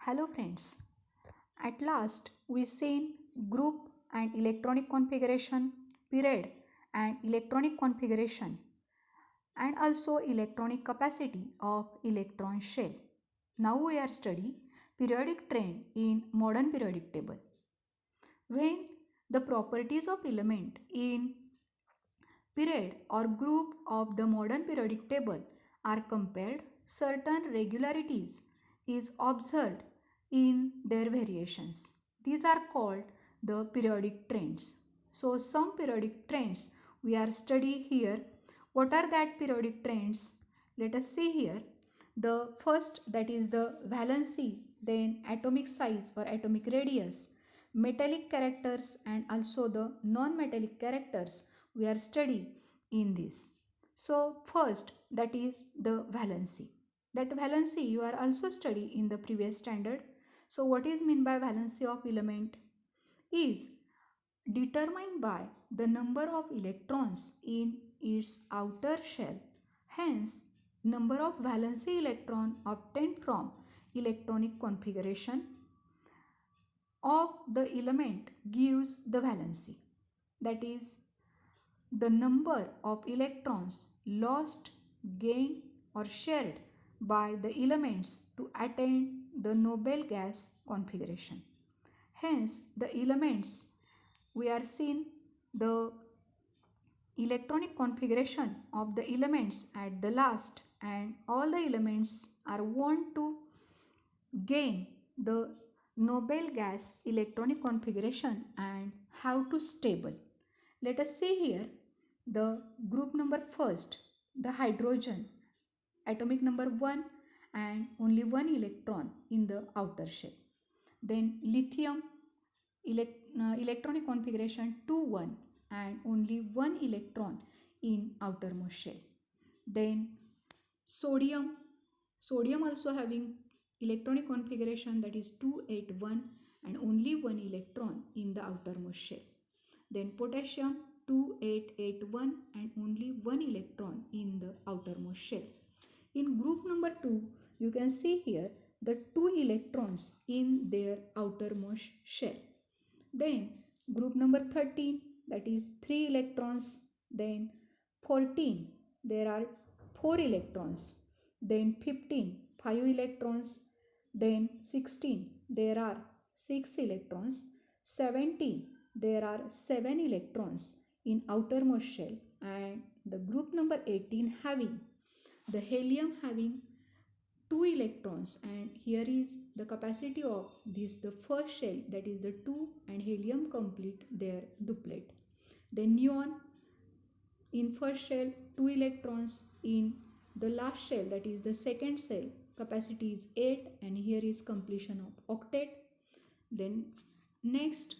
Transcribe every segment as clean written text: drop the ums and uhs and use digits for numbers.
Hello friends. At last we seen group and electronic configuration, period and electronic configuration, and also electronic capacity of electron shell. Now we are study periodic trend in modern periodic table. When the properties of element in period or group of the modern periodic table are compared, certain regularities is observed in their variations. These are called the periodic trends. So some periodic trends we are study here. What are that periodic trends? Let us see here. The first, that is the valency, then atomic size or atomic radius, metallic characters and also the non-metallic characters we are studying in this. So first, that is the valency. That valency you are also study in the previous standard. So what is mean by valency of element? Is determined by the number of electrons in its outer shell. Hence, number of valency electron obtained from electronic configuration of the element gives the valency. That is, the number of electrons lost, gained or shared by the elements to attain the noble gas configuration. Hence, the elements we are seeing the electronic configuration of the elements at the last, and all the elements are want to gain the noble gas electronic configuration and how to stable. Let us see here the group number first, the hydrogen, atomic number 1 and only one electron in the outer shell. Then lithium, electronic configuration 2 1 and only one electron in outermost shell. Then sodium, sodium also having electronic configuration, that is 281 and only one electron in the outermost shell. Then potassium 2881 and only one electron in the outermost shell. In group number 2, you can see here the two electrons in their outermost shell. Then group number 13, that is 3 electrons. Then 14, there are 4 electrons. Then 15, 5 electrons. Then 16, there are 6 electrons. 17, there are 7 electrons in outermost shell. And the group number 18 having the helium having 2 electrons, and here is the capacity of this the first shell, that is the 2 and helium complete their duplet. Then neon in first shell 2 electrons, in the last shell, that is the second cell, capacity is 8 and here is completion of octet. Then next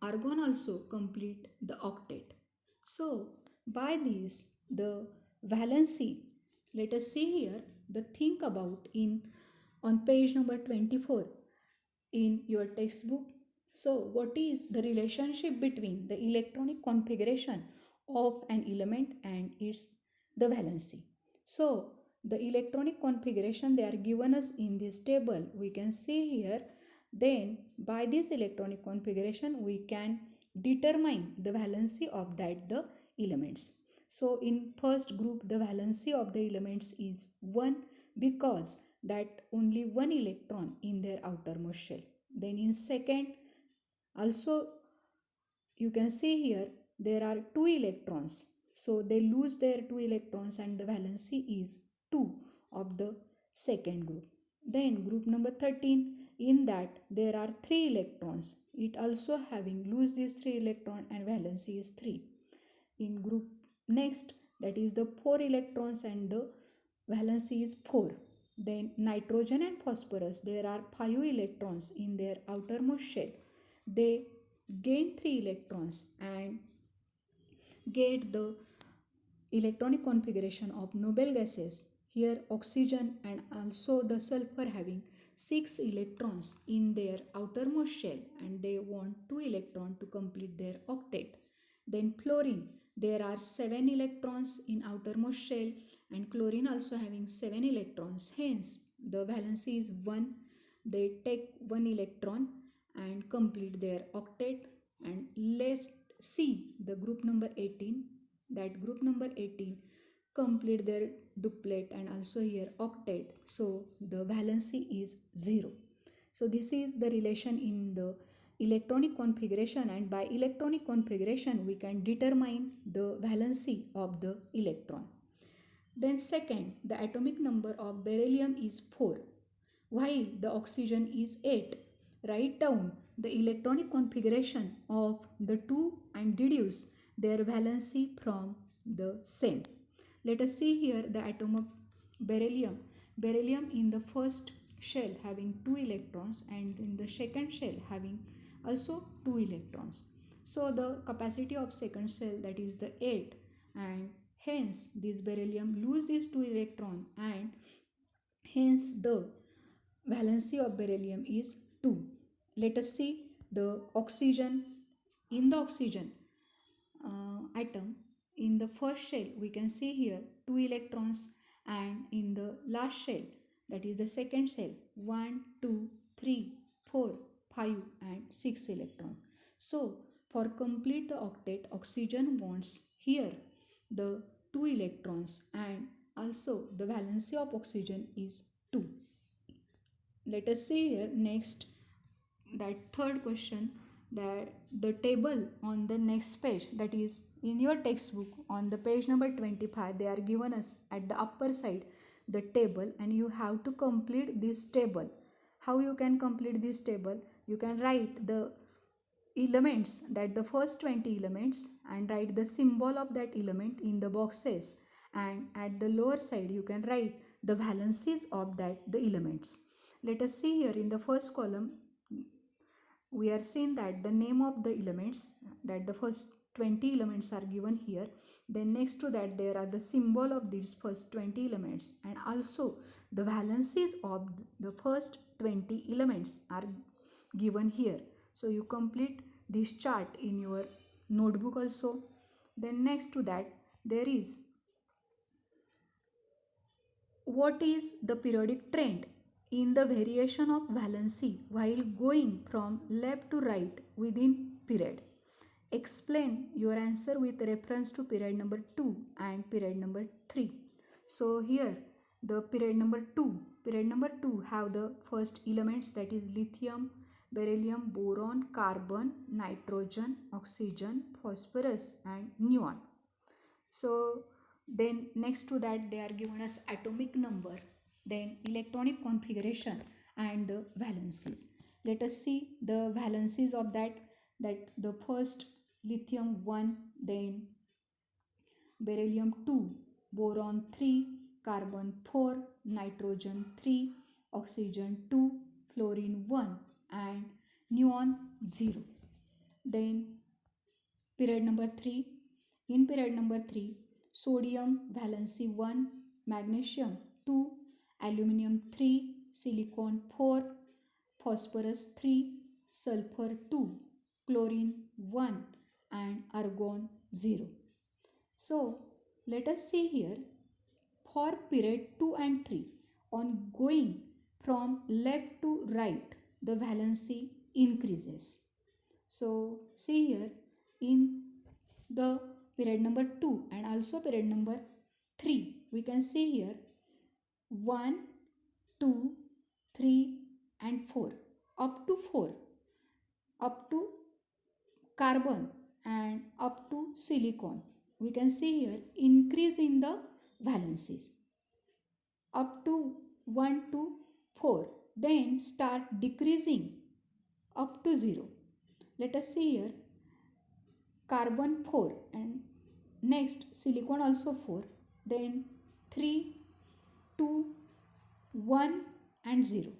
argon also complete the octet. So by this the valency, let us see here the think about in on page number 24 in your textbook. So what is the relationship between the electronic configuration of an element and its the valency? So the electronic configuration they are given us in this table, we can see here. Then by this electronic configuration we can determine the valency of that the elements. So in first group the valency of the elements is 1 because that only one electron in their outermost shell. Then in second also you can see here there are 2 electrons. So they lose their 2 electrons and the valency is 2 of the second group. Then group number 13, in that there are 3 electrons. It also having lose these 3 electron and valency is 3. In group next, that is the 4 electrons and the valency is 4. Then nitrogen and phosphorus, there are 5 electrons in their outermost shell. They gain 3 electrons and get the electronic configuration of noble gases. Here oxygen and also the sulfur having 6 electrons in their outermost shell and they want 2 electrons to complete their octet. Then fluorine, there are 7 electrons in outermost shell and chlorine also having 7 electrons. Hence the valency is 1. they take one electron and complete their octet. And let's see the group number 18, that group number 18 complete their duplet and also here octet, so the valency is 0. So this is the relation in the electronic configuration, and by electronic configuration we can determine the valency of the electron. Then second, the atomic number of beryllium is 4 while the oxygen is 8. Write down the electronic configuration of the two and deduce their valency from the same. Let us see here the atom of beryllium. Beryllium in the first shell having 2 electrons and in the second shell having also 2 electrons. So the capacity of second shell, that is the 8, and hence this beryllium lose these 2 electron, and hence the valency of beryllium is 2. Let us see the oxygen. In the oxygen atom, in the first shell we can see here 2 electrons, and in the last shell, that is the second shell, 1 2 3 4 5 and 6 electron. So for complete the octet, oxygen wants here the 2 electrons, and also the valency of oxygen is 2. Let us see here next, that third question, that the table on the next page, that is in your textbook on the page number 25, they are given us at the upper side the table, and you have to complete this table. How you can complete this table? You can write the elements, that the first 20 elements, and write the symbol of that element in the boxes, and at the lower side you can write the valencies of that the elements. Let us see here in the first column, we are seeing that the name of the elements, that the first 20 elements are given here. Then next to that there are the symbol of these first 20 elements, and also the valencies of the first 20 elements are given here. So you complete this chart in your notebook also. Then next to that there is, what is the periodic trend in the variation of valency while going from left to right within period? Explain your answer with reference to period number 2 and period number 3. So here the period number 2 have the first elements, that is lithium, beryllium, boron, carbon, nitrogen, oxygen, phosphorus and neon. So then next to that they are given as atomic number, then electronic configuration and the valencies. Let us see the valencies of that, the first lithium 1, then beryllium 2, boron 3, carbon 4, nitrogen 3, oxygen 2, fluorine 1 and neon 0. Then period number 3, in period number 3, sodium valency 1, magnesium 2, aluminum 3, silicon 4, phosphorus 3, sulfur 2, chlorine 1 and argon 0. So let us see here, for period 2 and 3, on going from left to right, the valency increases. So see here, in the period number 2 and also period number 3, we can see here 1, 2, 3 and 4, up to 4, up to carbon and up to silicon. We can see here increase in the valencies up to 1 to 4, then start decreasing up to 0. Let us see here, carbon 4 and next silicon also 4, then 3, 2, 1 and 0.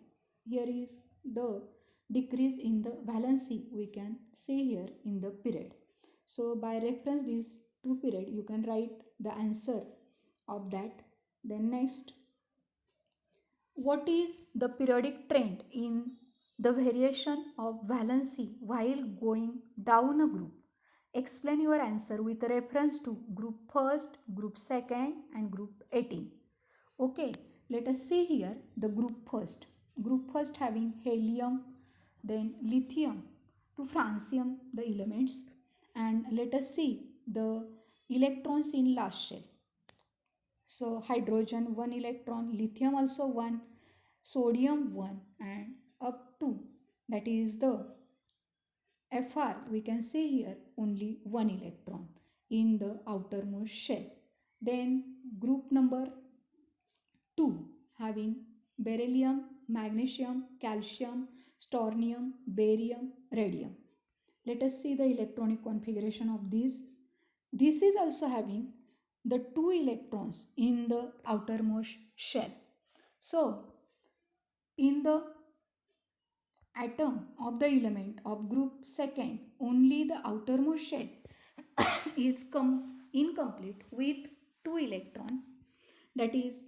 Here is the decrease in the valency we can see here in the period. So by reference these two period you can write the answer of that. Then next, what is the periodic trend in the variation of valency while going down a group? Explain your answer with reference to group first, group second and group 18. Okay, let us see here the group first. Group first having helium, then lithium to francium, the elements, and let us see the electrons in last shell. So hydrogen 1 electron, lithium also 1, sodium 1, and up to, that is the Fr, we can say here only 1 electron in the outermost shell. Then group number 2 having beryllium, magnesium, calcium, strontium, barium, radium. Let us see the electronic configuration of these. This is also having the 2 electrons in the outermost shell. So, in the atom of the element of group second, only the outermost shell is incomplete with 2 electron, that is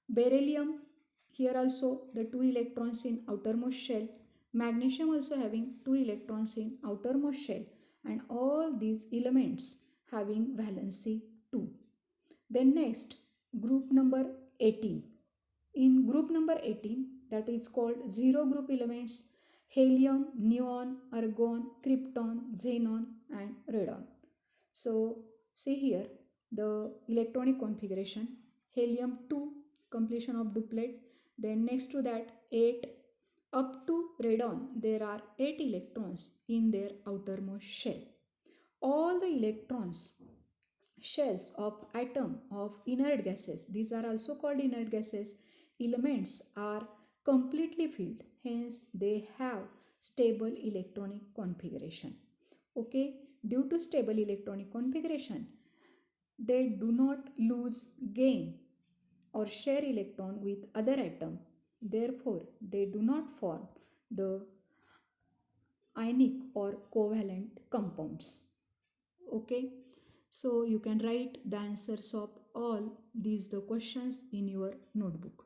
beryllium. Here also the 2 electrons in outermost shell, magnesium also having 2 electrons in outermost shell, and all these elements having valency 2. Then next, group number 18. In group number 18, that is called zero group elements, helium, neon, argon, krypton, xenon, and radon. So see here the electronic configuration: helium 2, completion of duplet. Then next to that 8, up to radon there are 8 electrons in their outermost shell. All the electrons shells of atom of inert gases, these are also called inert gases, elements are completely filled, hence they have stable electronic configuration. Okay, due to stable electronic configuration, they do not lose, gain, or share electron with other atom, therefore they do not form the ionic or covalent compounds. Okay, so you can write the answers of all these the questions in your notebook.